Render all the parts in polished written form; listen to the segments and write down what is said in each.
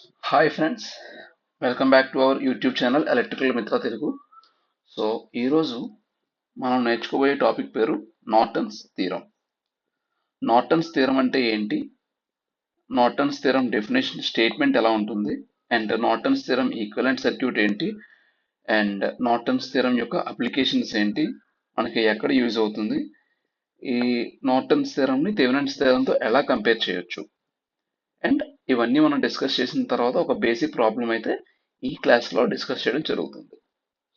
Hi friends, welcome back to our YouTube channel electrical మిత్ర Telugu. So ఈరోజు మనం నేర్చుకోబోయే topic పేరు నార్టన్స్ థీరం. నార్టన్స్ థీరం అంటే ఏంటి, నార్టన్స్ థీరం డెఫినేషన్ స్టేట్మెంట్ ఎలా ఉంటుంది, and Norton's theorem equivalent circuit ఏంటి, అండ్ నార్టన్స్ థీరం యొక్క అప్లికేషన్స్ ఏంటి, మనకి ఎక్కడ యూజ్ అవుతుంది, ఈ నార్టన్స్ థీరంని థెవెనిన్స్ థీరంతో ఎలా కంపేర్ చేయొచ్చు, అండ్ ఇవన్నీ మనం డిస్కస్ చేసిన తర్వాత ఒక బేసిక్ ప్రాబ్లం అయితే ఈ క్లాస్లో డిస్కస్ చేయడం జరుగుతుంది.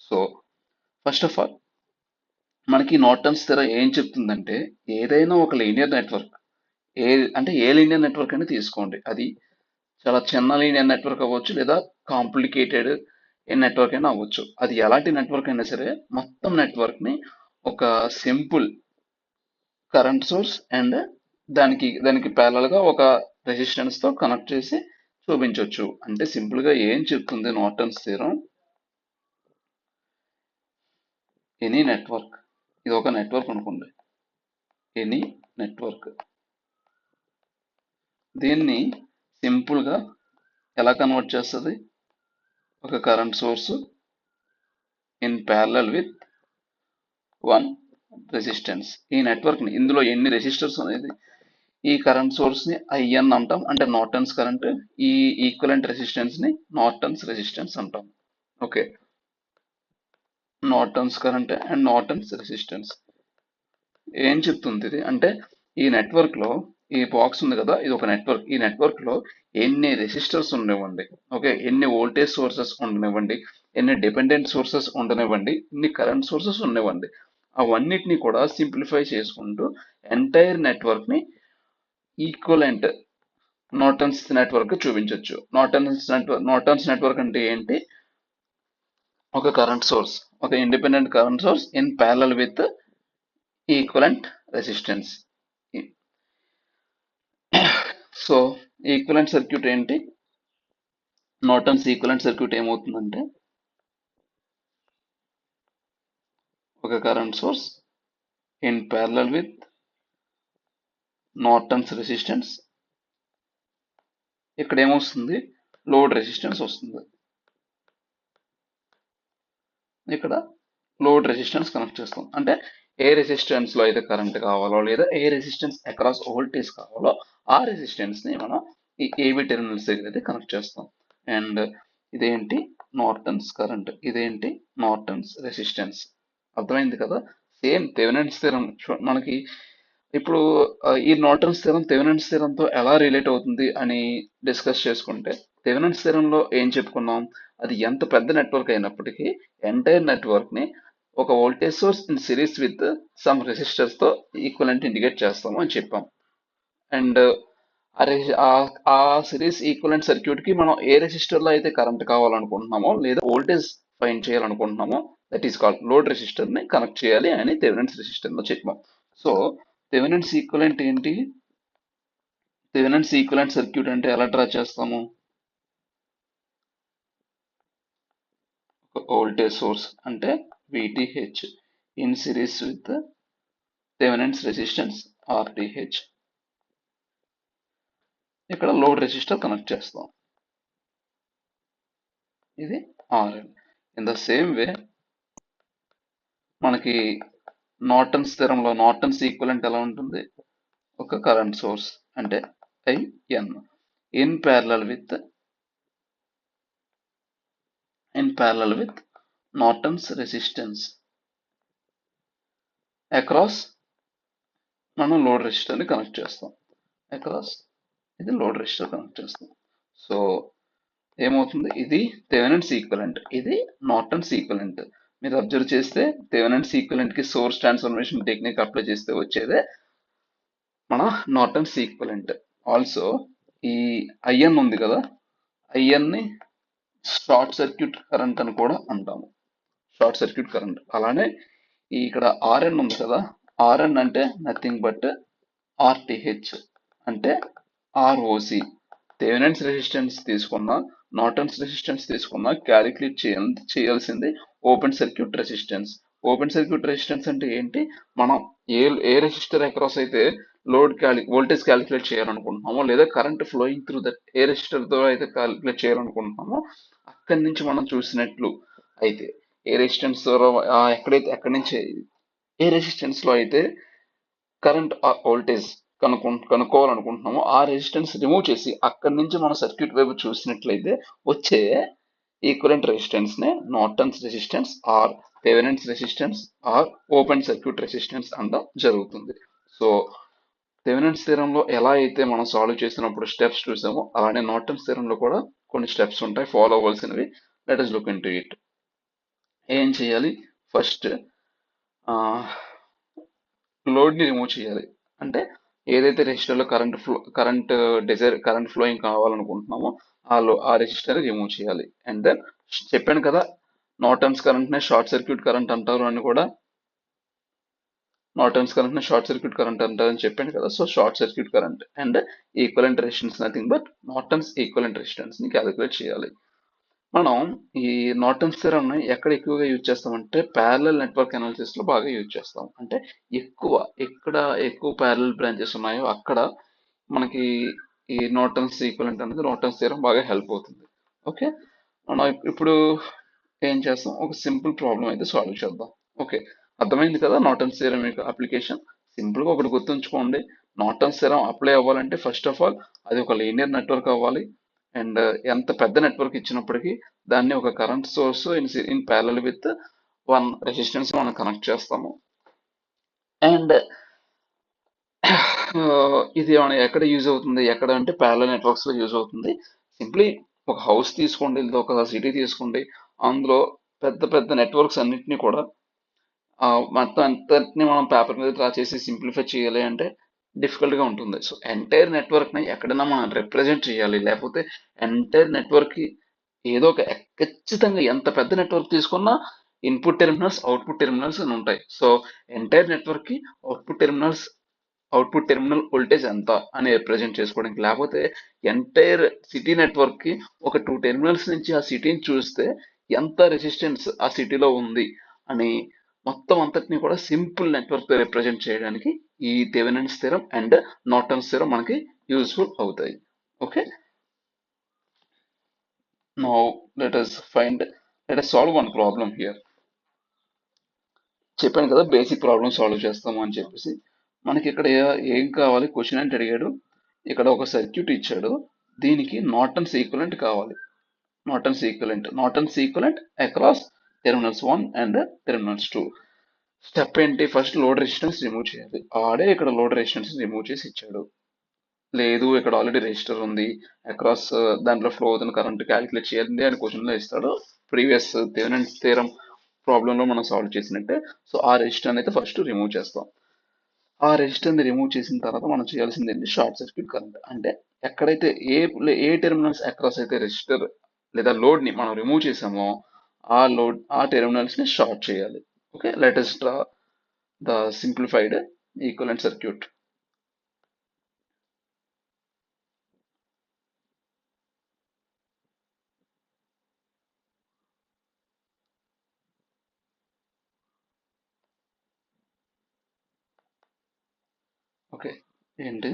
సో ఫస్ట్ ఆఫ్ ఆల్ మనకి నార్టన్స్ థియరం ఏం చెప్తుందంటే, ఏదైనా ఒక linear network, a linear network అని తీసుకోండి, అది చాలా చిన్న లీనియర్ నెట్వర్క్ అవ్వచ్చు లేదా కాంప్లికేటెడ్ నెట్వర్క్ అయినా అవ్వచ్చు. అది ఎలాంటి నెట్వర్క్ అయినా సరే మొత్తం నెట్వర్క్ ని ఒక సింపుల్ కరెంట్ సోర్స్ అండ్ దానికి ప్యారలల్ గా ఒక రెసిస్టెన్స్ తో కనెక్ట్ చేసి చూపించవచ్చు. అంటే సింపుల్ గా ఏం చెప్తుంది నార్టన్స్ థియరం, ఎనీ నెట్వర్క్, ఇది ఒక నెట్వర్క్ అనుకోండి, ఎనీ నెట్వర్క్, దీన్ని సింపుల్ గా ఎలా కన్వర్ట్ చేస్తుంది, ఒక current source in parallel with one resistance. ఈ నెట్వర్క్ ని, ఇందులో ఎన్ని రెసిస్టర్స్ అనేది, ఈ కరెంట్ సోర్స్ ని ఐఎన్ అంటాం, అంటే నార్టన్స్ కరెంట్. ఈ ఈక్వలెంట్ రెసిస్టెన్స్ ని నార్టన్స్ రెసిస్టెన్స్ అంటాం. Okay, Norton's current and Norton's resistance ఏం చెప్తుంది ఇది అంటే, ఈ నెట్వర్క్ లో ఈ బాక్స్ ఉంది కదా, ఇది ఒక నెట్వర్క్. ఈ నెట్వర్క్ లో ఎన్ని రెసిస్టర్స్ ఉండనివ్వండి, ఓకే, ఎన్ని వోల్టేజ్ సోర్సెస్ ఉండనివ్వండి, ఎన్ని డిపెండెంట్ సోర్సెస్ ఉండనివ్వండి, ఎన్ని కరెంట్ సోర్సెస్ ఉండనివ్వండి, అవన్నిటిని కూడా సింప్లిఫై చేసుకుంటూ ఎంటైర్ నెట్వర్క్ ని ఈక్వలెంట్ నార్టన్స్ నెట్వర్క్ చూపించవచ్చు. నార్టన్స్ నెట్వర్క్ అంటే ఏంటి, ఒక కరెంట్ సోర్స్, ఒక independent current source in parallel with equivalent resistance. So equivalent circuit ఏంటి, నార్టన్స్ ఈక్వలెంట్ సర్క్యూట్ ఏమవుతుందంటే, ఒక current source in parallel with Norton's resistance, ఇక్కడ ఏమొస్తుంది, లోడ్ రెసిస్టెన్స్ వస్తుంది, ఇక్కడ లోడ్ రెసిస్టెన్స్ కనెక్ట్ చేస్తాం. అంటే ఏ రెసిస్టెన్స్ లో అయితే కరెంట్ కావాలో లేదా ఏ రెసిస్టెన్స్ అక్రాస్ వోల్టేజ్ కావాలో ఆ రెసిస్టెన్స్ ని మనం ఈ ఏబి టెర్మినల్స్ దగ్గర అయితే కనెక్ట్ చేస్తాం. అండ్ ఇదేంటి, నార్టన్స్ కరెంట్, ఇదేంటి, నార్టన్స్ రెసిస్టెన్స్. అర్థమైంది కదా. సేమ్ థెవెనిన్స్ థియరం మనకి ఇప్పుడు ఈ నార్టన్స్ థియరం థెవెనిన్స్ థియరంతో ఎలా రిలేట్ అవుతుంది అని డిస్కస్ చేసుకుంటే, థెవెనిన్స్ థియరంలో ఏం చెప్పుకున్నాం, అది ఎంత పెద్ద నెట్వర్క్ అయినప్పటికీ ఎంటైర్ నెట్వర్క్ ని ఒక voltage source in series with some resistors తో ఈక్వలెంట్ ఇండికేట్ చేస్తాము అని చెప్పాం. అండ్ ఆ సిరీస్ ఈక్వలెంట్ సర్క్యూట్ కి మనం ఏ రెసిస్టర్ లో అయితే కరెంట్ కావాలనుకుంటున్నామో లేదా వోల్టేజ్ ఫైండ్ చేయాలనుకుంటున్నామో, that is called load resistor ని కనెక్ట్ చేయాలి అని థెవెనిన్స్ రెసిస్టర్ లో చెప్పాం. సో థెవెనిన్స్ ఈక్వలెంట్ ఏంటి, థెవెనిన్స్ ఈక్వలెంట్ సర్క్యూట్ అంటే ఎలా డ్రా చేస్తాము, వోల్టేజ్ సోర్స్ అంటే VTH in series with Thevenin's resistance RTH, ఇక్కడ లోడ్ రెసిస్టర్ కనెక్ట్ చేస్తాం, ఇది RL. In the same way మనకి నార్టన్స్ థియరంలో నార్టన్స్ ఈక్వలెంట్ ఎలా ఉంటుంది, ఒక కరెంట్ సోర్స్ అంటే IN in parallel with Norton's resistance across, మనం లోడ్ రెసిస్టర్ ని కనెక్ట్ చేస్తాం, అక్రాస్ ఇది లోడ్ రెసిస్టర్ కనెక్ట్ చేస్తాం. సో ఏమవుతుంది, ఇది థెవెనిన్స్ ఈక్వలెంట్, ఇది నార్టన్స్ ఈక్వలెంట్. మీరు అబ్జర్వ్ చేస్తే థెవెనిన్స్ ఈక్వలెంట్ కి సోర్స్ ట్రాన్స్ఫర్మేషన్ టెక్నిక్ అప్లై చేస్తే వచ్చేదే మన నార్టన్స్ ఈక్వలెంట్. ఆల్సో ఈ ఐఎన్ ఉంది కదా, ఐఎన్ ని షార్ట్ సర్క్యూట్ కరెంట్ అని కూడా అంటాము, షార్ట్ సర్క్యూట్ కరెంట్. అలానే ఇక్కడ ఆర్ఎన్ ఉంది కదా, ఆర్ఎన్ అంటే నథింగ్ బట్ RTH అంటే ROC. థెవెనిన్స్ రెసిస్టెన్స్ తీసుకున్న, నార్టన్స్ రెసిస్టెన్స్ తీసుకున్న, క్యాలిక్యులేట్ చేయాల్సింది open circuit resistance. Open circuit resistance అంటే ఏంటి, మనం ఏ రెసిస్టర్ అక్రాస్ అయితే వోల్టేజ్ క్యాలిక్యులేట్ చేయాలనుకుంటున్నామో లేదా current flowing through that A resistor ద్వారా అయితే క్యాలిక్యులేట్ చేయాలనుకుంటున్నామో అక్కడి నుంచి మనం చూసినట్లు అయితే ఏ రెసిస్టెన్స్ ద్వారా ఎక్కడి నుంచి ఏ రెసిస్టెన్స్ లో అయితే కరెంట్ వోల్టేజ్ కనుక్కోవాలనుకుంటున్నామో ఆ రెసిస్టెన్స్ రిమూవ్ చేసి అక్కడి నుంచి మన సర్క్యూట్ వైపు చూసినట్లయితే వచ్చే ఈక్వలెంట్ రెసిస్టెన్స్ నే Norton's resistance or Thevenin's resistance or open circuit resistance అనడం జరుగుతుంది. సో థెవెనిన్స్ థీరంలో ఎలా అయితే మనం సాల్వ్ చేసినప్పుడు స్టెప్స్ చూసామో అలానే నార్టన్స్ థీరంలో కూడా కొన్ని స్టెప్స్ ఉంటాయి ఫాలో అవ్వాల్సినవి. Let us look into it. ఏం చేయాలి? ఫస్ట్ లోడ్ ని రిమూవ్ చేయాలి. అంటే ఏదైతే రెసిస్టర్ లో కరెంట్ ఫ్లోయింగ్ కావాలనుకుంటున్నామో ఆ రెసిస్టర్ రిమూవ్ చేయాలి. అండ్ దెన్ చెప్పాను కదా నార్టన్స్ కరెంట్ నే షార్ట్ సర్క్యూట్ కరెంట్ అంటారు అని కూడా. నార్టన్స్ కరెంట్ ని షార్ట్ సర్క్యూట్ కరెంట్ అంటారని చెప్పాను కదా. So short circuit current and equivalent resistance nothing but Norton's equivalent resistance ని క్యాలిక్యులేట్ చేయాలి. మనం ఈ నార్టన్స్ థియరమ్ ని ఎక్కడ ఎక్కువగా యూజ్ చేస్తామంటే ప్యారలల్ నెట్వర్క్ అనాలిసిస్ లో బాగా యూజ్ చేస్తాం. అంటే ఎక్కడ ఎక్కువ ప్యారలల్ బ్రాంచెస్ ఉన్నాయో అక్కడ మనకి ఈ నార్టన్స్ ఈక్వలెంట్ అనేది నార్టన్స్ థియరమ్ బాగా హెల్ప్ అవుతుంది. ఓకే, మనం ఇప్పుడు ఏం చేస్తాం, ఒక సింపుల్ ప్రాబ్లం అయితే సాల్వ్ చేద్దాం. ఓకే, అర్థమైంది కదా నార్టన్స్ థియరమ్ యొక్క అప్లికేషన్. సింపుల్ గా ఒకటి గుర్తుంచుకోండి, నార్టన్స్ థియరమ్ అప్లై అవ్వాలంటే ఫస్ట్ ఆఫ్ ఆల్ అది ఒక లీనియర్ నెట్వర్క్ అవ్వాలి. అండ్ ఎంత పెద్ద నెట్వర్క్ ఇచ్చినప్పటికీ దాన్ని ఒక current source in parallel with one resistance మనం కనెక్ట్ చేస్తాము. అండ్ ఇది మన ఎక్కడ యూజ్ అవుతుంది, ఎక్కడ అంటే ప్యారలల్ నెట్వర్క్స్ లో యూజ్ అవుతుంది. సింప్లీ ఒక హౌస్ తీసుకోండి లేదా ఒక సిటీ తీసుకోండి, అందులో పెద్ద పెద్ద నెట్వర్క్స్ అన్నిటిని కూడా మొత్తం అంతటిని మనం పేపర్ మీద డ్రా చేసి సింప్లిఫై చేయాలి అంటే డిఫికల్ట్ గా ఉంటుంది. సో ఎంటైర్ నెట్వర్క్ ని ఎక్కడైనా మనం రిప్రజెంట్ చేయాలి, లేకపోతే ఎంటైర్ నెట్వర్క్ కి ఏదో ఒక ఖచ్చితంగా ఎంత పెద్ద నెట్వర్క్ తీసుకున్నా ఇన్పుట్ టెర్మినల్స్ అవుట్పుట్ టెర్మినల్స్ అని ఉంటాయి. సో ఎంటైర్ నెట్వర్క్ కి అవుట్పుట్ టెర్మినల్ వోల్టేజ్ ఎంత అని రిప్రజెంట్ చేసుకోవడానికి, లేకపోతే ఎంటైర్ సిటీ నెట్వర్క్ కి ఒక 2 టెర్మినల్స్ నుంచి ఆ సిటీని చూస్తే ఎంత రెసిస్టెన్స్ ఆ సిటీలో ఉంది అని మొత్తం అంతటిని కూడా సింపుల్ నెట్వర్క్ తో రిప్రజెంట్ చేయడానికి ఈ Thevenin's theorem and Norton's theorem మనకి యూస్ఫుల్ అవుతాయి. Okay, now let us solve one problem here. చెప్పాను కదా బేసిక్ ప్రాబ్లమ్ సాల్వ్ చేస్తాము అని చెప్పేసి. మనకి ఇక్కడ ఏం కావాలి, క్వశ్చన్ అంటే అడిగాడు, ఇక్కడ ఒక సర్క్యూట్ ఇచ్చాడు, దీనికి నార్టన్స్ ఈక్వలెంట్ కావాలి. Norton's equivalent across terminals 1 and terminals 2. Step ఏంటి, ఫస్ట్ లోడ్ రెసిస్టెన్స్ రిమూవ్ చేయాలి. ఆడే ఇక్కడ లోడ్ రెసిస్టెన్స్ రిమూవ్ చేసి ఇచ్చాడు. లేదు ఇక్కడ ఆల్రెడీ రెసిస్టర్ ఉంది, అక్రాస్ దాంట్లో ఫ్లో అవుతున్న కరెంట్ క్యాలిక్యులేట్ చేయాలి అని క్వశ్చన్ లో ఇస్తాడు. ప్రీవియస్ థెవెనిన్స్ థియరం ప్రాబ్లమ్ లో మనం సాల్వ్ చేసినట్టే. సో ఆ రెసిస్టర్ అయితే ఫస్ట్ రిమూవ్ చేస్తాం. ఆ రెసిస్టర్ ని రిమూవ్ చేసిన తర్వాత మనం చేయాల్సింది ఏంటి, షార్ట్ సర్క్యూట్ కరెంట్. అంటే ఎక్కడైతే ఏ టెర్మినల్స్ అక్రాస్ అయితే రెసిస్టర్ లేదా లోడ్ ని మనం రిమూవ్ చేసామో ఆ టెర్మినల్స్ ని షార్ట్ చేయాలి. Okay, let us draw the simplified equivalent circuit. Okay, ఏంటి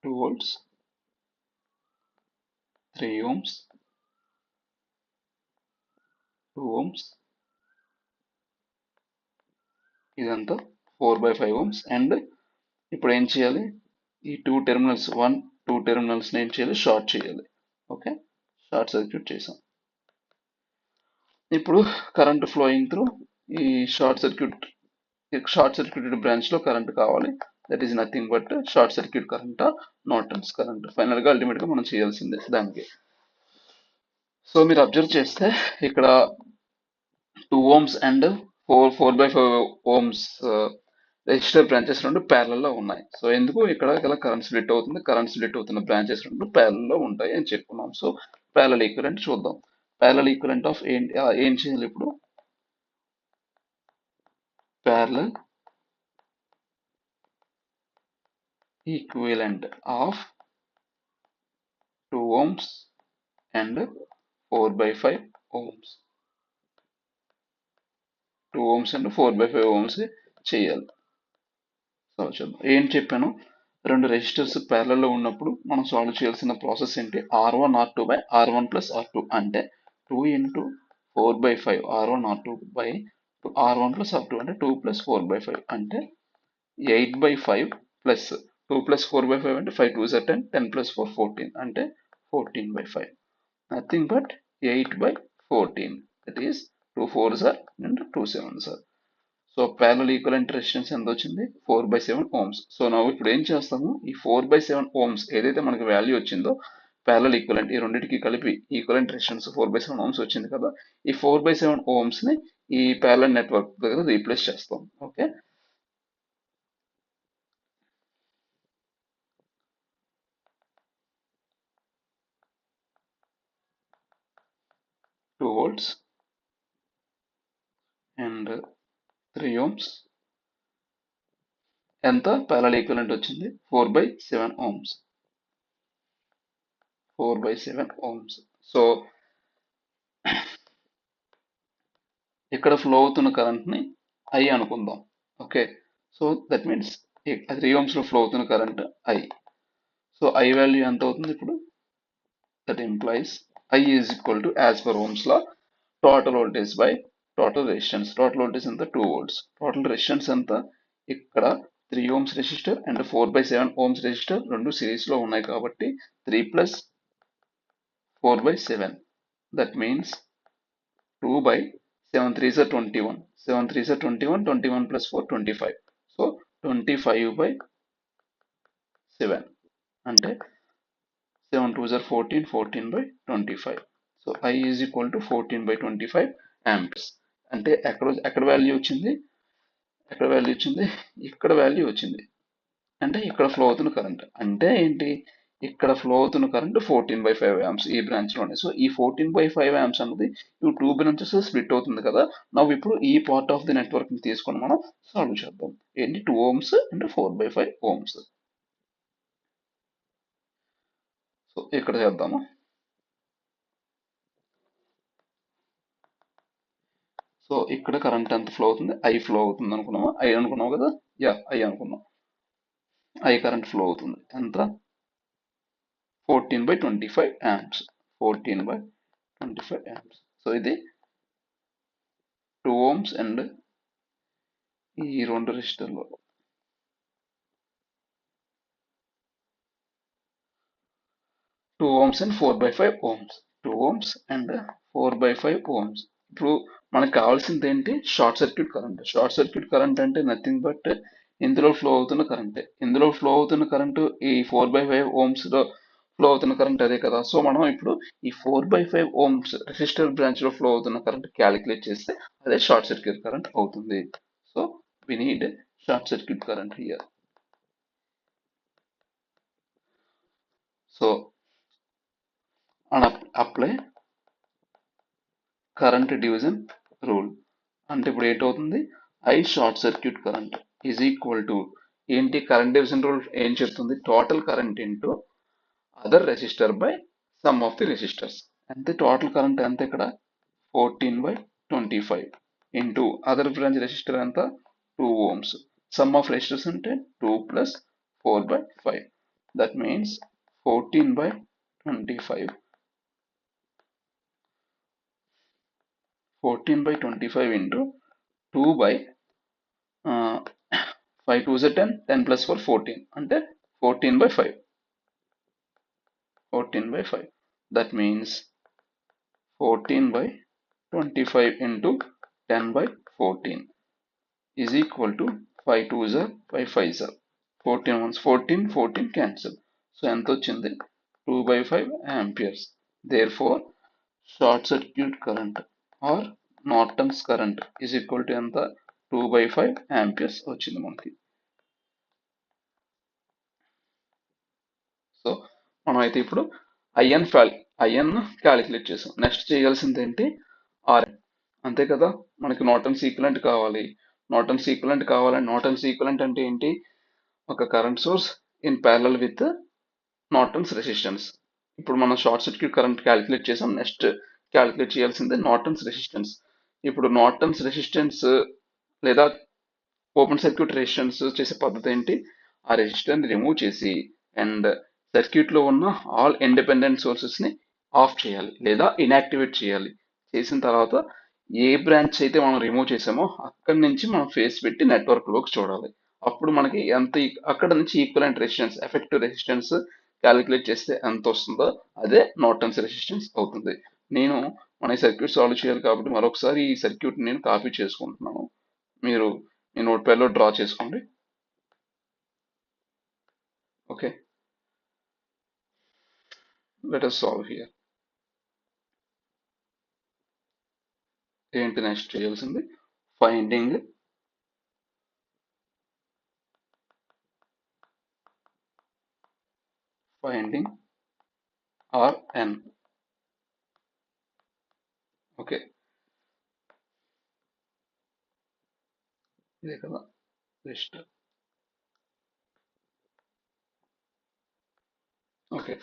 2 volts 3 ohms 2 ohms ఇదంతా 4/5 ohms. అండ్ ఇప్పుడు ఏం చేయాలి, ఈ 2 టెర్మినల్స్ ఏం చేయాలి, షార్ట్ చేయాలి. ఓకే, షార్ట్ సర్క్యూట్ చేసాం. ఇప్పుడు కరెంట్ ఫ్లోయింగ్ త్రూ ఈ షార్ట్ సర్క్యూటెడ్ బ్రాంచ్ లో కరెంట్ కావాలి. That is nothing but short circuit current Norton's current. Final గా అల్టిమేట్ గా మనం చేయాల్సిందే దానికి. సో మీరు అబ్జర్వ్ చేస్తే ఇక్కడ 2 ohms and 4/5 ohms resistor branches రెండు ప్యారల్ లో ఉన్నాయి. సో ఎందుకు ఇక్కడ ఇలా కరెంట్ స్ప్లిట్ అవుతుంది, కరెంట్ స్ప్లిట్ అవుతున్న బ్రాంచెస్ రెండు ప్యారల్ లో ఉంటాయి అని చెప్పుకున్నాం. సో ప్యారల్ ఈక్వలెంట్ చూద్దాం. ప్యారల్ ఈక్వలెంట్ ఆఫ్ ఏం చేయాలి ఇప్పుడు, parallel equivalent of 2 ohms and 4/5 ohms. 2 ohms and 4/5 ohms చేయాలి. సో చూద్దాం ఏం చెప్పాను, రెండు రెసిస్టర్స్ ప్యారలల్ లో ఉన్నప్పుడు మనం సాల్వ్ చేయాల్సిన ప్రాసెస్ ఏంటి, R1 R2 by R1 plus R2 అంటే 2 into 4/5 R1 R2 by R1 plus R2 అంటే 2 ప్లస్ 4/5 అంటే 8/5 ప్లస్ 2 ప్లస్ 4/5 అంటే 5 2 10 10 ప్లస్ 4 14 అంటే 14/5 nothing but 8/14 that is 2 4s are and 2 7s are. So parallel equivalent resistance ఎంత వచ్చింది 4/7 ohms. So నా ఇప్పుడు ఏం చేస్తాము, ఈ 4/7 ohms ఏదైతే మనకి వాల్యూ వచ్చిందో ప్యారలల్ ఈక్వలెంట్ ఈ రెండింటికి కలిపి ఈక్వలెంట్ రెసిస్టెన్స్ 4/7 ohms వచ్చింది కదా, ఈ 4/7 ohms ని ఈ ప్యారలల్ నెట్వర్క్ దగ్గర రీప్లేస్ చేస్తాం. ఓకే, 2 volts అండ్ 3 ohms ఎంత ప్యారలల్ ఈక్వలెంట్ వచ్చింది 4/7 ohms. 4/7 ohms. సో ఇక్కడ ఫ్లో అవుతున్న కరెంట్ ని I అనుకుందాం. Okay, so that means 3 ohms లో ఫ్లో అవుతున్న current I. So I value ఎంత అవుతుంది ఇప్పుడు, that implies I is equal to as per Ohm's law total voltage by total resistance. Total voltage ఎంత 2 volts, total resistance ఎంత, ఇక్కడ 3 ohms resistor and 4/7 ohms resistor రెండు series లో ఉన్నాయి కాబట్టి 3 plus 4/7 that means 2/7 3s are 21, 7 3s are 21, 21 plus 4 25. So 25/7 అంటే 7 2s are 14, 14/25. So I is equal to 14/25 amps. అంటే ఎక్కడ వాల్యూ వచ్చింది, ఎక్కడ వాల్యూ వచ్చింది, ఇక్కడ వాల్యూ వచ్చింది. అంటే ఇక్కడ ఫ్లో అవుతున్న కరెంట్ అంటే ఏంటి, ఇక్కడ ఫ్లో అవుతున్న కరెంట్ 14/5 amps ఈ బ్రాంచ్ లోనే. సో ఈ 14/5 amps అన్నది ఈ 2 బ్రాంచెస్ స్ప్లిట్ అవుతుంది కదా, ನಾವು ఇప్పుడు ఈ పార్ట్ ఆఫ్ ది నెట్వర్క్ ని తీసుకొని మనం సాల్వ్ చేద్దాం. ఏంటి 2 ohms అండ్ 4/5 ohms. సో ఇక్కడ చేద్దాము. సో ఇక్కడ కరెంట్ ఎంత ఫ్లో అవుతుంది, I ఫ్లో అవుతుంది అనుకున్నాము, I అనుకున్నాం కదా, I అనుకున్నాం. I కరెంట్ ఫ్లో అవుతుంది ఎంత 14/25 amps. 14/25 amps. సో ఇది 2 ohms అండ్ ఈ రెండు రెసిస్టర్లు 2 ohms and 4/5 ohms. 2 ohms and 4/5 ohms. ఇప్పుడు మనకు కావాల్సింది ఏంటి, short circuit current. Short circuit current అంటే నథింగ్ బట్ ఇందులో ఫ్లో అవుతున్న కరెంటే. ఇందులో ఫ్లో అవుతున్న కరెంట్ ఈ 4/5 ohms లో ఫ్లో అవుతున్న కరెంట్ అదే కదా. సో మనం ఇప్పుడు ఈ 4/5 ohms రెసిస్టర్ బ్రాంచ్ లో ఫ్లో అవుతున్న కరెంట్ క్యాలిక్యులేట్ చేస్తే అదే షార్ట్ సర్క్యూట్ కరెంట్ అవుతుంది. So we need short circuit current here. So apply current division rule అంటే ఇప్పుడు ఏంటవుతుంది, I short circuit current is equal to ఏంటి, కరెంట్ డివిజన్ రూల్ ఏం చెప్తుంది, total current into other resistor by sum of the resistors. అంతే total current ఎంత ఇక్కడ 14/25 into other branch resistor ఎంత 2 ohms. సమ్ ఆఫ్ రెసిస్టర్స్ అంటే 2 plus 4/5 that means 14/25 into 2/5 2s are 10, 10 plus 4 14 అంటే 14/5. 14/5 that means 14/25 into 10/14 is equal to 5 2s are 5 5s are 14 ones 14 14 cancel. So ఎంత వచ్చింది 2/5 amperes. Therefore short circuit current or Norton's current is equal to ఎంత 2/5 amperes వచ్చింది మనకి. So మనం అయితే ఇప్పుడు IN calculate చేసాం. నెక్స్ట్ చేయాల్సింది ఏంటి ఆర్ఎన్, అంతే కదా. మనకి నార్టన్స్ ఈక్వివలెంట్ కావాలి. నార్టన్స్ ఈక్వివలెంట్ అంటే ఏంటి, ఒక current source in parallel with Norton's resistance. ఇప్పుడు మనం షార్ట్ సర్క్యూట్ కరెంట్ క్యాలిక్యులేట్ చేసాం. నెక్స్ట్ క్యాలిక్యులేట్ చేయాల్సిందే నార్టన్స్ రెసిస్టెన్స్. ఇప్పుడు నార్టన్స్ రెసిస్టెన్స్ లేదా ఓపెన్ సర్క్యూట్ రెసిస్టెన్స్ చేసే పద్ధతి ఏంటి? ఆ రెసిస్టెన్స్ రిమూవ్ చేసి అండ్ సర్క్యూట్ లో ఉన్న ఆల్ ఇండిపెండెంట్ సోర్సెస్ ని ఆఫ్ చేయాలి లేదా ఇన్యాక్టివేట్ చేయాలి. చేసిన తర్వాత ఏ బ్రాంచ్ అయితే మనం రిమూవ్ చేసామో అక్కడి నుంచి మనం ఫేస్ పెట్టి నెట్వర్క్ లోకి చూడాలి. అప్పుడు మనకి ఎంత అక్కడ నుంచి equivalent resistance effective resistance calculate చేస్తే ఎంత వస్తుందో అదే నార్టన్స్ రెసిస్టెన్స్ అవుతుంది. నేను మన సర్క్యూట్ సాల్వ్ చేయాలి కాబట్టి మరొకసారి ఈ సర్క్యూట్ నేను కాపీ చేసుకుంటున్నాను. మీరు మీ నోట్ ప్యాడ్ లో డ్రా చేసుకోండి. Okay, let us solve here. ఏంటి నెక్స్ట్ చేయాల్సింది? Finding finding Rn. ఓకే, ఇదే కదా లిస్ట్. ఓకే,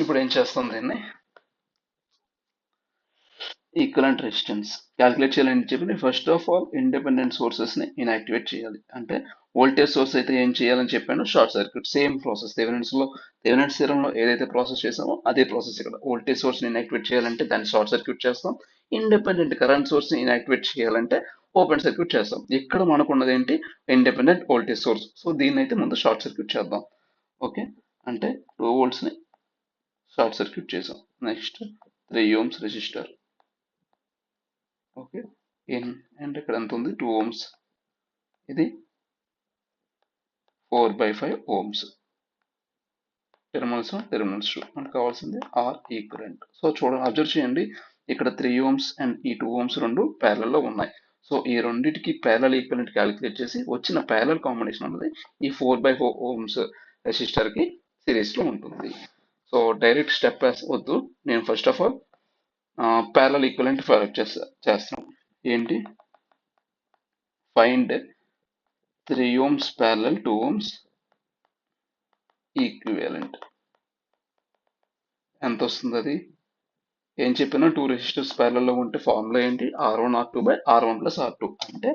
ఇప్పుడు ఏం చేస్తాం? దీన్ని ఈక్వలెంట్ రెసిస్టెన్స్ క్యాలిక్యులేట్ చేయాలని చెప్పి first of all independent sources ని ఇన్యాక్టివేట్ చేయాలి. అంటే వోల్టేజ్ సోర్స్ అయితే ఏం చేయాలని చెప్పాను, short circuit. Same process Thevenin's థియరంలో ఏదైతే ప్రాసెస్ చేసామో అదే ప్రాసెస్ ఇక్కడ. వోల్టేజ్ సోర్స్ ని ఇన్యాక్టివేట్ చేయాలంటే దాన్ని షార్ట్ సర్క్యూట్ చేస్తాం. ఇండిపెండెంట్ కరెంట్ సోర్స్ ని ఇన్యాక్టివేట్ చేయాలంటే ఓపెన్ సర్క్యూట్ చేస్తాం. ఇక్కడ మనకు ఉన్నది ఏంటి? Independent voltage source. సో దీన్ని అయితే ముందు షార్ట్ సర్క్యూట్ చేద్దాం. ఓకే, అంటే 2 volts ని షార్ట్ సర్క్యూట్ చేసాం. Next 3 ohms resistor. ఓకే, అంటే ఇక్కడ ఎంత ఉంది? 2 ohms. ఇది 4/5 ohms. టెర్మినల్స్ 2 మనకు కావాల్సింది ఆర్ ఈక్వలెంట్. సో చూడండి, అబ్జర్వ్ చేయండి, ఇక్కడ 3 ohms అండ్ ఈ 2 ohms రెండు parallel లో ఉన్నాయి. సో ఈ రెండింటికి ప్యారలల్ ఈక్వలెంట్ క్యాలిక్యులేట్ చేసి వచ్చిన ప్యారలల్ కాంబినేషన్ అనేది ఈ 4/4 ohms రెసిస్టర్ కి సిరీస్ లో ఉంటుంది. సో డైరెక్ట్ స్టెప్ వద్దు, నేను first of all parallel equivalent చేస్తాను. ఏంటి? Find 3 ohms parallel 2 ohms equivalent. ఎంత వస్తుంది అది? ఏం చెప్పినా 2 రెసిస్టర్స్ ప్యారలల్ లో ఉంటే ఫార్ములా ఏంటి? R1R2 by R1 plus R2 అంటే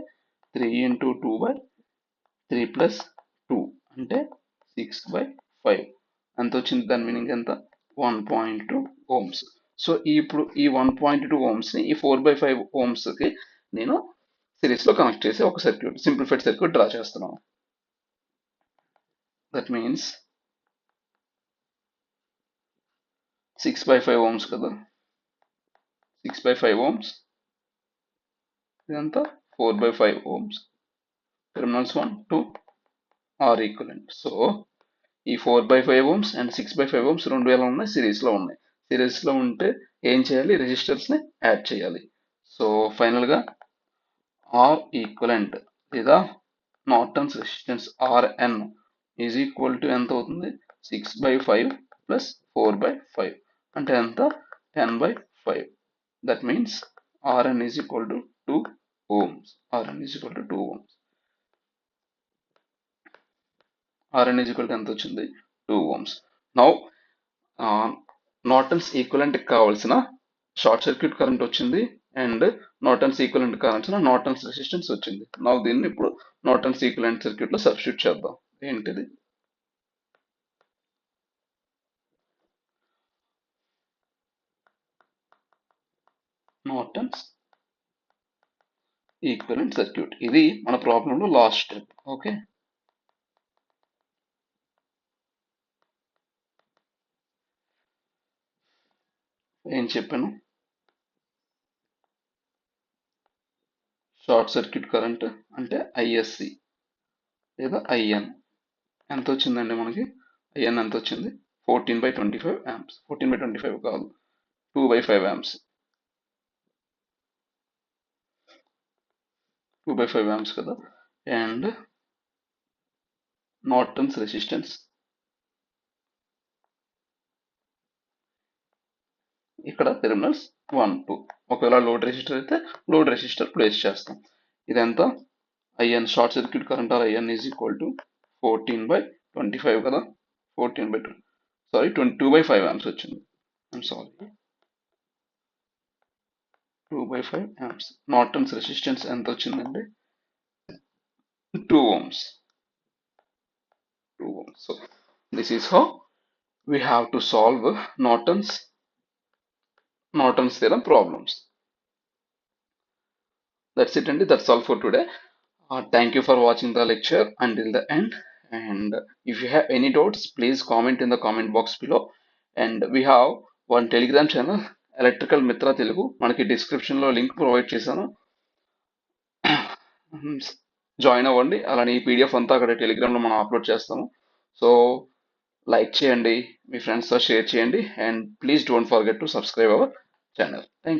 3 ఇంటూ 2 బై 3 ప్లస్ 2 అంటే 6/5. ఎంత వచ్చింది? దాని మీనింగ్ ఎంత? 1.2 ohms. సో ఇప్పుడు ఈ 1.2 ohms ని ఈ 4/5 ohms కి నేను సిరీస్ లో కనెక్ట్ చేసి ఒక సర్క్యూట్, సింప్లిఫైడ్ సర్క్యూట్ డ్రా చేస్తున్నాను. దట్ మీన్స్ 6/5 ohms కదా, 6/5 ohms, ఇదంతా 4/5 ohms. Terminals 1, 2 are equivalent. So ఈ 4/5 ohms అండ్ 6/5 ohms రెండు ఎలా ఉన్నాయి? సిరీస్ లో ఉన్నాయి. సిరీస్ లో ఉంటే ఏం చేయాలి? రెసిస్టర్స్ ని యాడ్ చేయాలి. సో ఫైనల్ గా ఆర్ ఈక్వలెంట్ లేదా Norton's resistance Rn is equal to ఎంత అవుతుంది? 6/5 ప్లస్ 4/5 అంటే ఎంత? 10/5. That means Rn is equal to 2 ohms. Rn is equal to 2 ohms. Rn is equal to ఎంత వచ్చింది? 2 ohms. నౌ నార్టన్స్ ఈక్వలెంట్ కావాల్సిన short circuit current వచ్చింది and Norton's equivalent కావాల్సిన Norton's resistance వచ్చింది. నౌ దీన్ని ఇప్పుడు నార్టన్స్ ఈక్వలెంట్ సర్క్యూట్ లో substitute చేద్దాం. ఏంటిది? Norton's equivalent circuit. ఇది మన ప్రాబ్లం లో లాస్ట్ స్టెప్. ఓకే, ఏం చెప్పాను? షార్ట్ సర్క్యూట్ కరెంట్ అంటే ISC లేదా IN ఎంత వచ్చిందండి మనకి? IN ఎంత వచ్చింది? 14/25 amps. 14/25 కాదు, 2/5 amps. 2/5 amps కదా. అండ్ నార్టన్స్ రెసిస్టెన్స్ ఇక్కడ టెర్మినల్స్ 1, 2. ఒకవేళ లోడ్ రెసిస్టర్ అయితే లోడ్ రెసిస్టర్ ప్లేస్ చేస్తాం. ఇదంతా IN short circuit current or IN is equal to 14/25 కదా, 14/2 సారీ 2/5 amps వచ్చింది. I'm sorry, 2/5 amps. Norton's resistance ఎంత వచ్చిందండి? 2 ohms. 2 ohms. So this is how we have to solve Norton's theorem problems. That's it, and that's all for today. Thank you for watching the lecture until the end. And if you have any doubts, please comment in the comment box below. And we have one Telegram channel, Electrical Mitra Telugu. మనకి description లో link provide చేశాను. Join అవ్వండి. అలానే ఈ PDF అంతా అక్కడ Telegram లో మనం అప్లోడ్ చేస్తాము. సో లైక్ చేయండి, మీ ఫ్రెండ్స్తో షేర్ చేయండి, and please don't forget to subscribe our channel. Thank